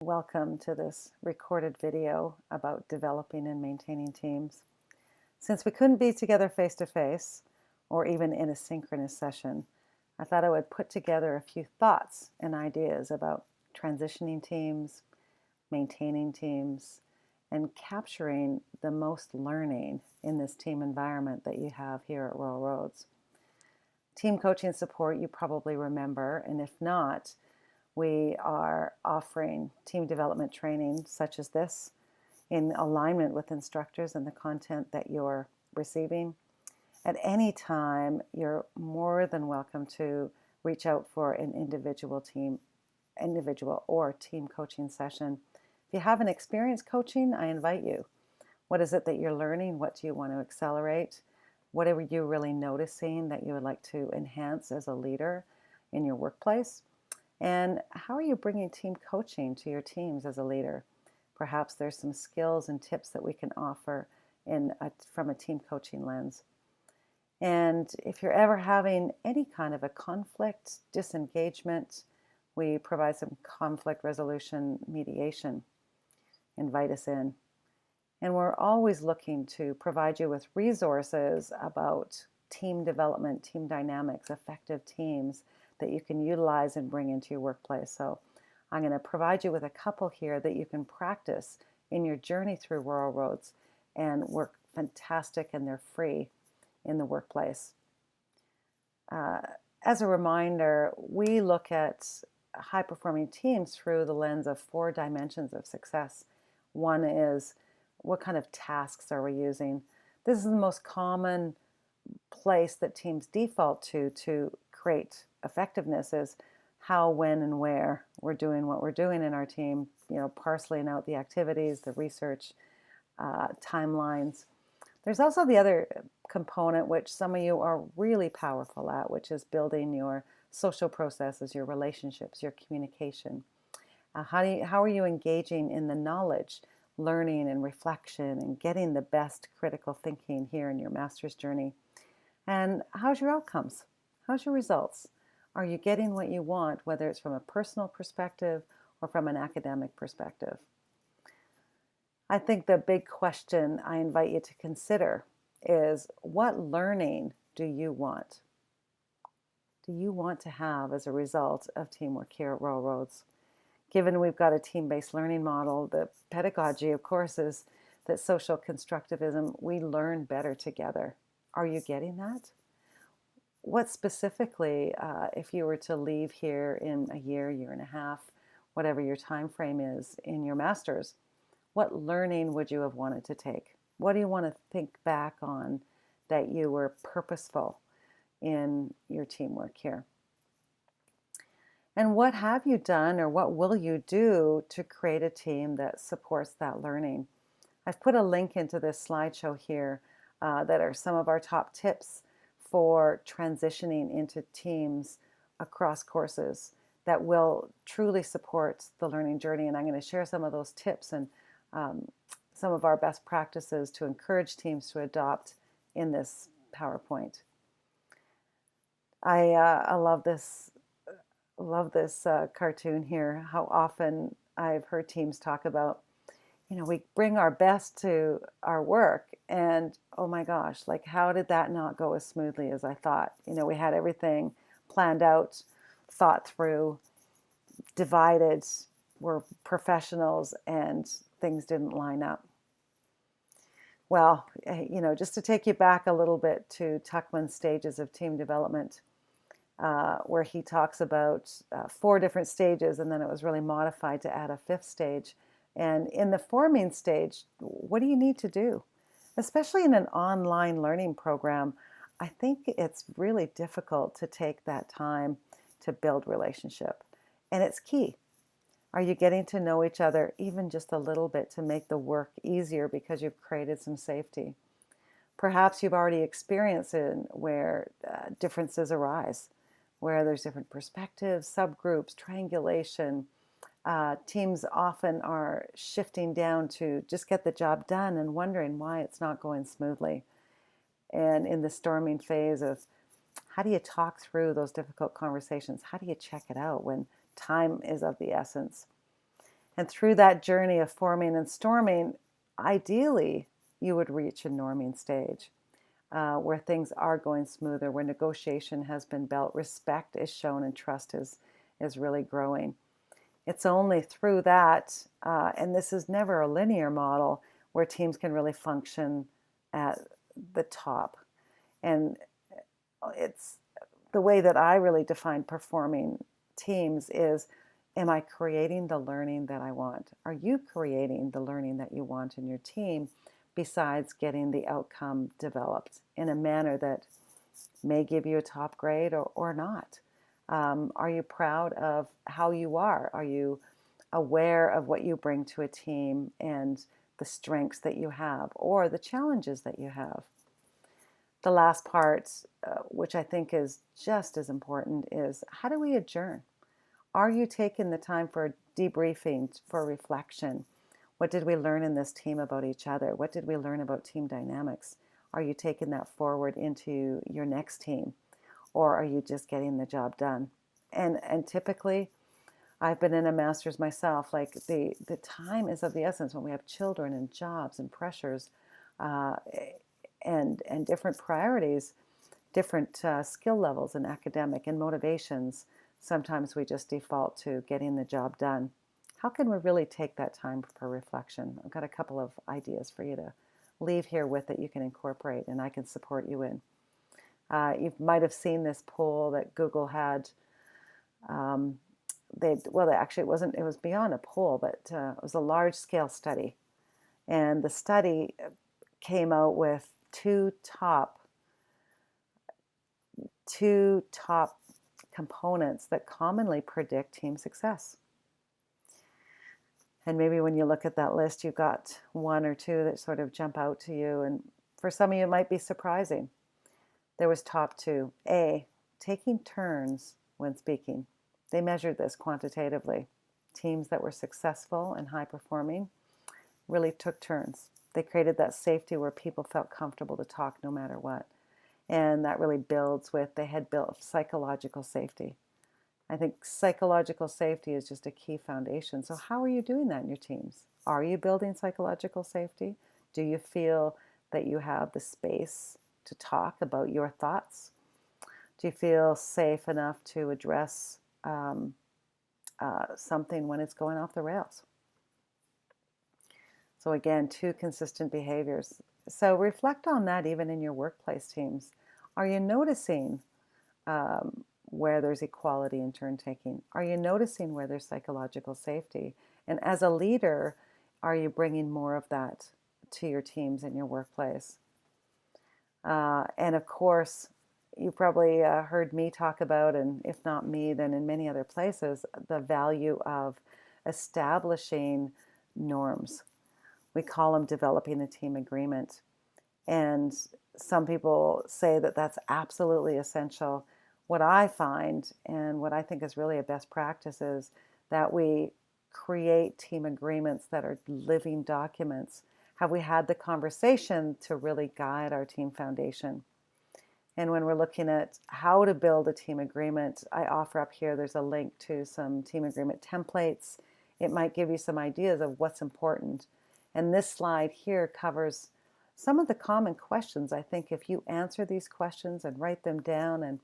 Welcome to this recorded video about developing and maintaining teams. Since we couldn't be together face to face or even in a synchronous session, I thought I would put together a few thoughts and ideas about transitioning teams, maintaining teams, and capturing the most learning in this team environment that you have here at Royal Roads. Team coaching support, you probably remember, and if not, we are offering team development training such as this in alignment with instructors and the content that you're receiving. At any time, you're more than welcome to reach out for an individual or team coaching session. If you haven't experienced coaching, I invite you. What is it that you're learning? What do you want to accelerate? What are you really noticing that you would like to enhance as a leader in your workplace? And how are you bringing team coaching to your teams as a leader? Perhaps there's some skills and tips that we can offer from a team coaching lens. And if you're ever having any kind of a conflict, disengagement, we provide some conflict resolution mediation. Invite us in. And we're always looking to provide you with resources about team development, team dynamics, effective teams that you can utilize and bring into your workplace. So I'm going to provide you with a couple here that you can practice in your journey through Royal Roads and work fantastic, and they're free in the workplace. As a reminder, we look at high-performing teams through the lens of 4 dimensions of success. One is, what kind of tasks are we using? This is the most common place that teams default to create effectiveness is how, when, and where we're doing what we're doing in our team, parceling out the activities, the research, timelines. There's also the other component, which some of you are really powerful at, which is building your social processes, your relationships, your communication. How are you engaging in the knowledge, learning and reflection, and getting the best critical thinking here in your master's journey? And how's your outcomes? How's your results? Are you getting what you want, whether it's from a personal perspective or from an academic perspective? I think the big question I invite you to consider is, what learning do you want? Do you want to have as a result of teamwork here at Royal Roads? Given we've got a team-based learning model, the pedagogy, of course, is that social constructivism, we learn better together. Are you getting that? What specifically, if you were to leave here in a year and a half, whatever your time frame is in your master's, what learning would you have wanted to take? What do you want to think back on that you were purposeful in your teamwork here? And what have you done, or what will you do to create a team that supports that learning? I've put a link into this slideshow here that are some of our top tips for transitioning into teams across courses that will truly support the learning journey. And I'm going to share some of those tips and some of our best practices to encourage teams to adopt in this PowerPoint. I love this cartoon here. How often I've heard teams talk about, we bring our best to our work, and oh my gosh, like, how did that not go as smoothly as I thought? We had everything planned out, thought through, divided, we're professionals, and things didn't line up. Well, just to take you back a little bit to Tuckman's stages of team development, where he talks about 4 different stages, and then it was really modified to add a 5th stage. And in the forming stage, what do you need to do? Especially in an online learning program, I think it's really difficult to take that time to build relationship. And it's key. Are you getting to know each other even just a little bit to make the work easier because you've created some safety? Perhaps you've already experienced it where differences arise, where there's different perspectives, subgroups, triangulation. Teams often are shifting down to just get the job done and wondering why it's not going smoothly. And in the storming phase of, how do you talk through those difficult conversations? How do you check it out when time is of the essence? And through that journey of forming and storming, ideally, you would reach a norming stage where things are going smoother, where negotiation has been built, respect is shown, and trust is really growing. It's only through that, and this is never a linear model, where teams can really function at the top. And it's the way that I really define performing teams is, am I creating the learning that I want? Are you creating the learning that you want in your team, besides getting the outcome developed in a manner that may give you a top grade or not? Are you proud of how you are? Are you aware of what you bring to a team and the strengths that you have or the challenges that you have? The last part, which I think is just as important, is how do we adjourn? Are you taking the time for debriefing, for reflection? What did we learn in this team about each other? What did we learn about team dynamics? Are you taking that forward into your next team? Or are you just getting the job done? And typically, I've been in a master's myself, like the time is of the essence when we have children and jobs and pressures uh, and different priorities, different skill levels and academic and motivations. Sometimes we just default to getting the job done. How can we really take that time for reflection? I've got a couple of ideas for you to leave here with that you can incorporate and I can support you in. You might have seen this poll that Google had. Actually, it was beyond a poll, but it was a large-scale study. And the study came out with two top components that commonly predict team success. And maybe when you look at that list, you've got one or two that sort of jump out to you. And for some of you, it might be surprising. There was top two. A, taking turns when speaking. They measured this quantitatively. Teams that were successful and high performing really took turns. They created that safety where people felt comfortable to talk no matter what. And that really builds with, they had built psychological safety. I think psychological safety is just a key foundation. So how are you doing that in your teams? Are you building psychological safety? Do you feel that you have the space to talk about your thoughts? Do you feel safe enough to address something when it's going off the rails? So again, two consistent behaviors. So reflect on that even in your workplace teams. Are you noticing where there's equality in turn taking? Are you noticing where there's psychological safety? And as a leader, are you bringing more of that to your teams in your workplace? And of course, you probably heard me talk about, and if not me, then in many other places, the value of establishing norms. We call them developing a team agreement. And some people say that that's absolutely essential. What I find and what I think is really a best practice is that we create team agreements that are living documents. Have we had the conversation to really guide our team foundation? And when we're looking at how to build a team agreement, I offer up here, there's a link to some team agreement templates. It might give you some ideas of what's important. And this slide here covers some of the common questions. I think if you answer these questions and write them down and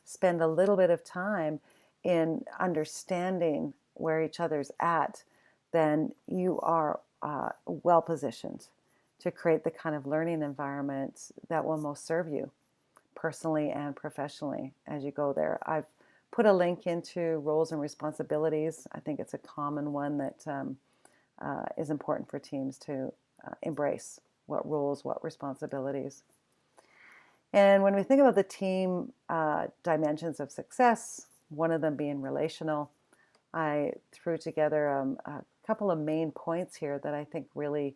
spend a little bit of time in understanding where each other's at, then you are well positioned to create the kind of learning environment that will most serve you personally and professionally as you go there. I've put a link into roles and responsibilities. I think it's a common one that is important for teams to embrace. What roles, what responsibilities. And when we think about the team dimensions of success, one of them being relational, I threw together a couple of main points here that I think really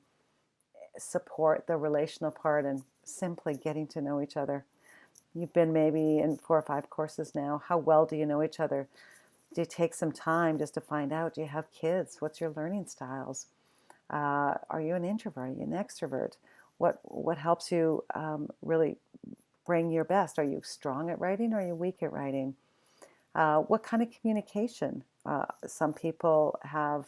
support the relational part and simply getting to know each other. You've been maybe in 4 or 5 courses now. How well do you know each other? Do you take some time just to find out? Do you have kids? What's your learning styles? Are you an introvert? Are you an extrovert? What helps you really bring your best? Are you strong at writing or are you weak at writing? What kind of communication Some people have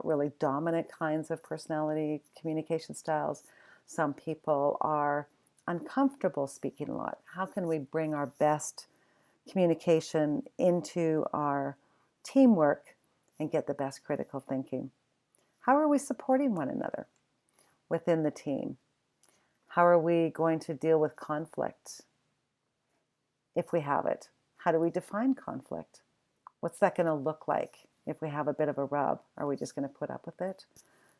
really dominant kinds of personality communication styles. Some people are uncomfortable speaking a lot. How can we bring our best communication into our teamwork and get the best critical thinking? How are we supporting one another within the team? How are we going to deal with conflict if we have it? How do we define conflict? What's that going to look like if we have a bit of a rub? Are we just going to put up with it?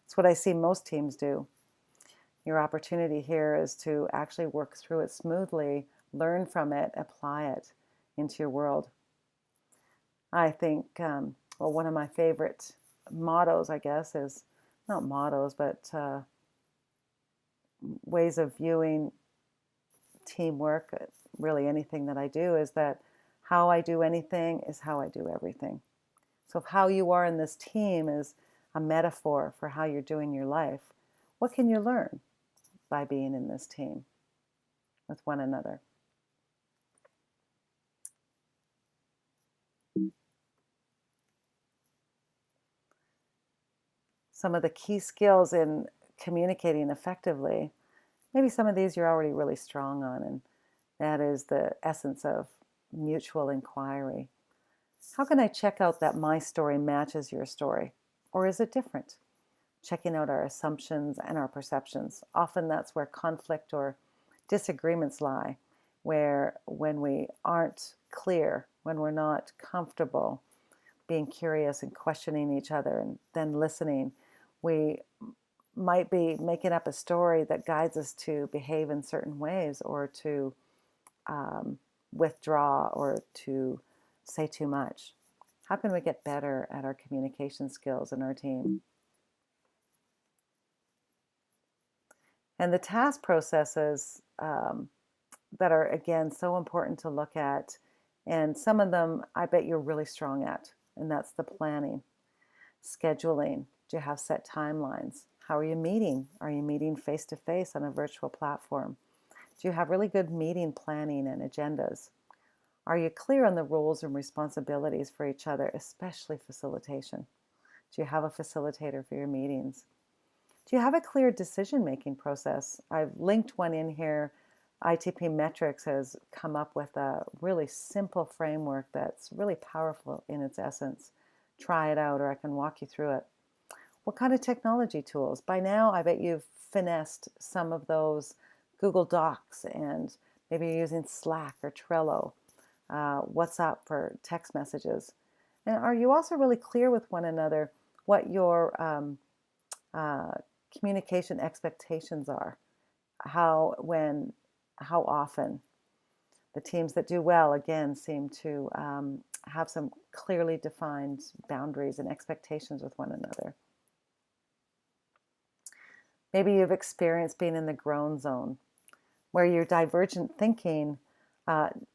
It's what I see most teams do. Your opportunity here is to actually work through it smoothly, learn from it, apply it into your world. I think, one of my favorite mottos, I guess, is not mottos, but ways of viewing teamwork, really anything that I do, is that how I do anything is how I do everything. So if how you are in this team is a metaphor for how you're doing your life, what can you learn by being in this team with one another? Some of the key skills in communicating effectively, maybe some of these you're already really strong on, and that is the essence of mutual inquiry. How can I check out that my story matches your story? Or is it different? Checking out our assumptions and our perceptions. Often that's where conflict or disagreements lie, where when we aren't clear, when we're not comfortable being curious and questioning each other and then listening, we might be making up a story that guides us to behave in certain ways, or to withdraw, or to say too much. How can we get better at our communication skills in our team? And the task processes that are, again, so important to look at. And some of them I bet you're really strong at, and that's the planning, scheduling. Do you have set timelines? How are you meeting? Are you meeting face to face on a virtual platform? Do you have really good meeting planning and agendas? Are you clear on the roles and responsibilities for each other, especially facilitation? Do you have a facilitator for your meetings? Do you have a clear decision-making process? I've linked one in here. ITP Metrics has come up with a really simple framework that's really powerful in its essence. Try it out, or I can walk you through it. What kind of technology tools? By now, I bet you've finessed some of those Google Docs, and maybe you're using Slack or Trello, WhatsApp for text messages. And are you also really clear with one another what your communication expectations are? How often? The teams that do well, again, seem to have some clearly defined boundaries and expectations with one another. Maybe you've experienced being in the groan zone, where your divergent thinking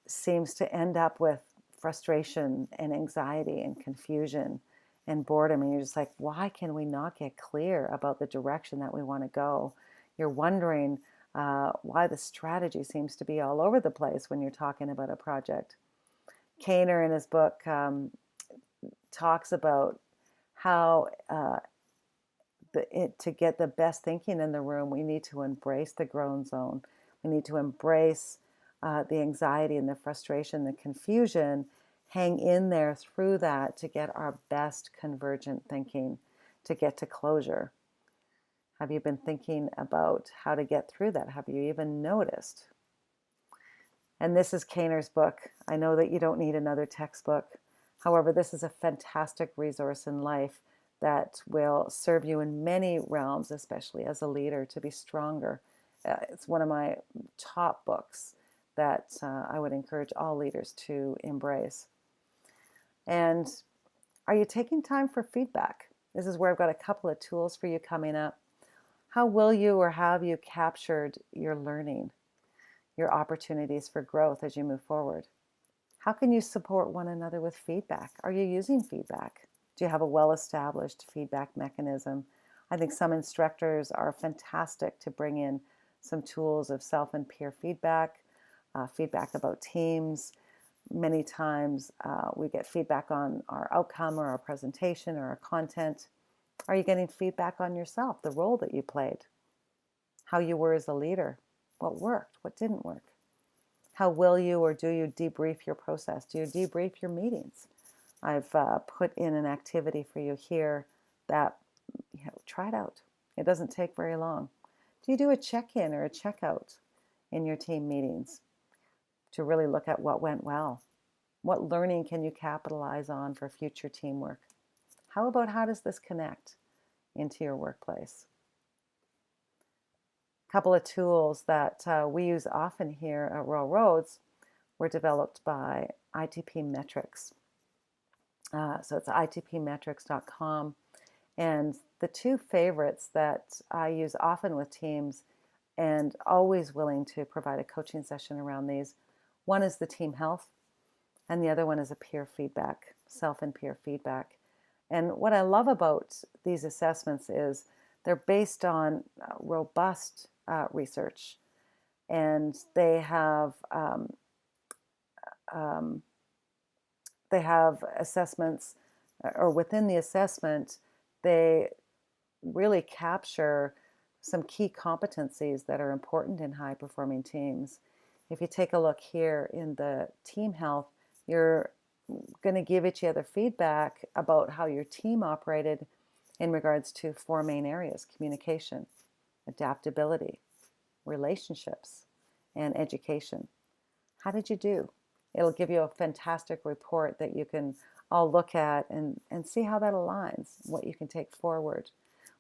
seems to end up with frustration and anxiety and confusion and boredom. And you're just like, why can we not get clear about the direction that we want to go? You're wondering why the strategy seems to be all over the place when you're talking about a project. Kaner, in his book, talks about how to get the best thinking in the room, we need to embrace the groan zone. We need to embrace the anxiety and the frustration, the confusion, hang in there through that to get our best convergent thinking, to get to closure. Have you been thinking about how to get through that? Have you even noticed? And this is Kaner's book. I know that you don't need another textbook. However, this is a fantastic resource in life that will serve you in many realms, especially as a leader, to be stronger. It's one of my top books that I would encourage all leaders to embrace. And are you taking time for feedback? This is where I've got a couple of tools for you coming up. How will you, or have you captured your learning, your opportunities for growth as you move forward? How can you support one another with feedback? Are you using feedback? Do you have a well-established feedback mechanism? I think some instructors are fantastic to bring in some tools of self and peer feedback, feedback about teams, Many times we get feedback on our outcome or our presentation or our content. Are you getting feedback on yourself, the role that you played, how you were as a leader, what worked, what didn't work? How will you or do you debrief your process? Do you debrief your meetings? I've put in an activity for you here that, try it out. It doesn't take very long. Do you do a check-in or a check-out in your team meetings to really look at what went well? What learning can you capitalize on for future teamwork? How about how does this connect into your workplace? A couple of tools that we use often here at Royal Roads were developed by ITP Metrics. So it's itpmetrics.com. And the two favorites that I use often with teams and always willing to provide a coaching session around these, one is the team health, and the other one is a peer feedback, self and peer feedback. And what I love about these assessments is they're based on robust research, and they have assessments, or within the assessment, they really capture some key competencies that are important in high-performing teams. If you take a look here in the team health, you're going to give each other feedback about how your team operated in regards to four main areas: communication, adaptability, relationships, and education. How did you do? It'll give you a fantastic report that you can all look at and see how that aligns, what you can take forward,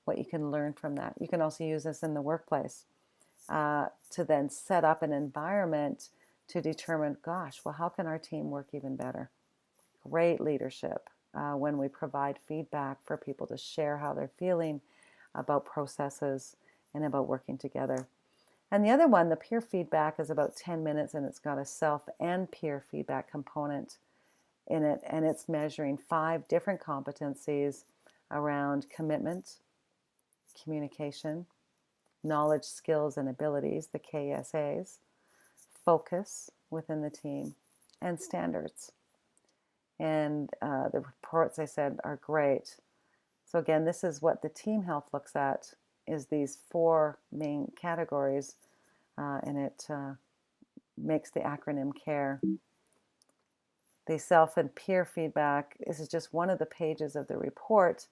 what you can learn from that. You can also use this in the workplace to then set up an environment to determine, gosh, well, how can our team work even better? Great leadership when we provide feedback for people to share how they're feeling about processes and about working together. And the other one, the peer feedback, is about 10 minutes, and it's got a self and peer feedback component in it, and it's measuring 5 different competencies around commitment, communication, knowledge, skills, and abilities, the KSAs, focus within the team, and standards. And the reports, I said, are great. So again, this is what the team health looks at, is these 4 main categories, and it makes the acronym CARE. The self and peer feedback, this is just one of the pages of the report.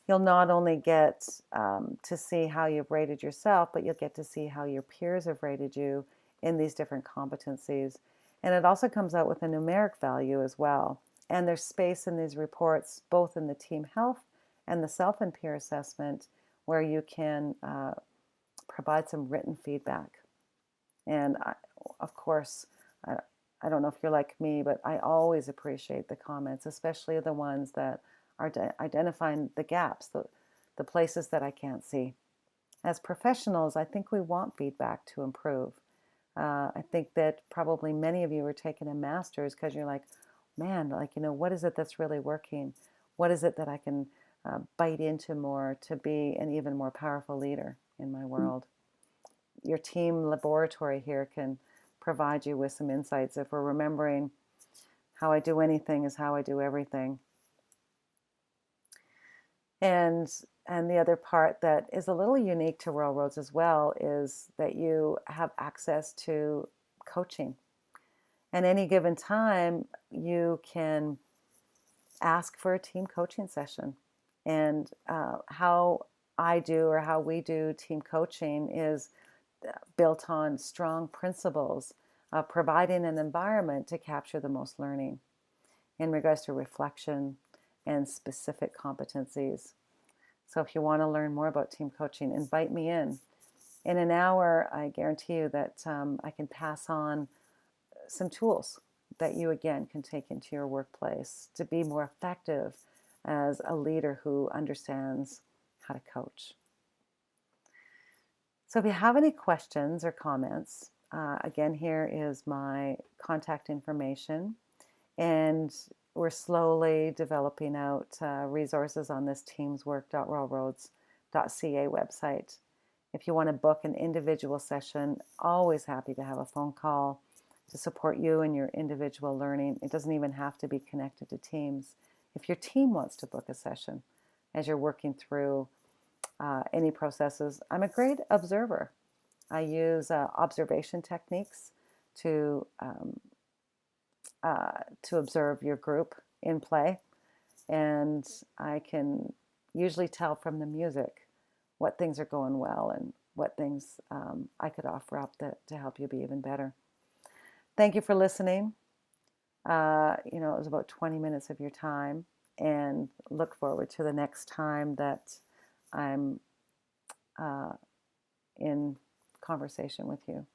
You'll not only get to see how you've rated yourself, but you'll get to see how your peers have rated you in these different competencies. And it also comes out with a numeric value as well. And there's space in these reports, both in the team health and the self and peer assessment, where you can provide some written feedback. And of course, I don't know if you're like me, but I always appreciate the comments, especially the ones that are identifying the gaps, the places that I can't see. As professionals, I think we want feedback to improve. I think that probably many of you are taking a master's because you're like, man, what is it that's really working? What is it that I can bite into more to be an even more powerful leader in my world? Your team laboratory here can provide you with some insights if we're remembering how I do anything is how I do everything. And the other part that is a little unique to Royal Roads as well is that you have access to coaching. At any given time, you can ask for a team coaching session. And how I do, or how we do team coaching, is built on strong principles of providing an environment to capture the most learning in regards to reflection and specific competencies. So if you want to learn more about team coaching, invite me in. In an hour, I guarantee you that I can pass on some tools that you, again, can take into your workplace to be more effective as a leader who understands how to coach. So if you have any questions or comments, again, here is my contact information. And we're slowly developing out resources on this teamswork.royalroads.ca website. If you want to book an individual session, always happy to have a phone call to support you in your individual learning. It doesn't even have to be connected to teams. If your team wants to book a session as you're working through any processes, I'm a great observer. I use observation techniques to observe your group in play, and I can usually tell from the music what things are going well and what things I could offer up to help you be even better. Thank you for listening. It was about 20 minutes of your time, and look forward to the next time that I'm in conversation with you.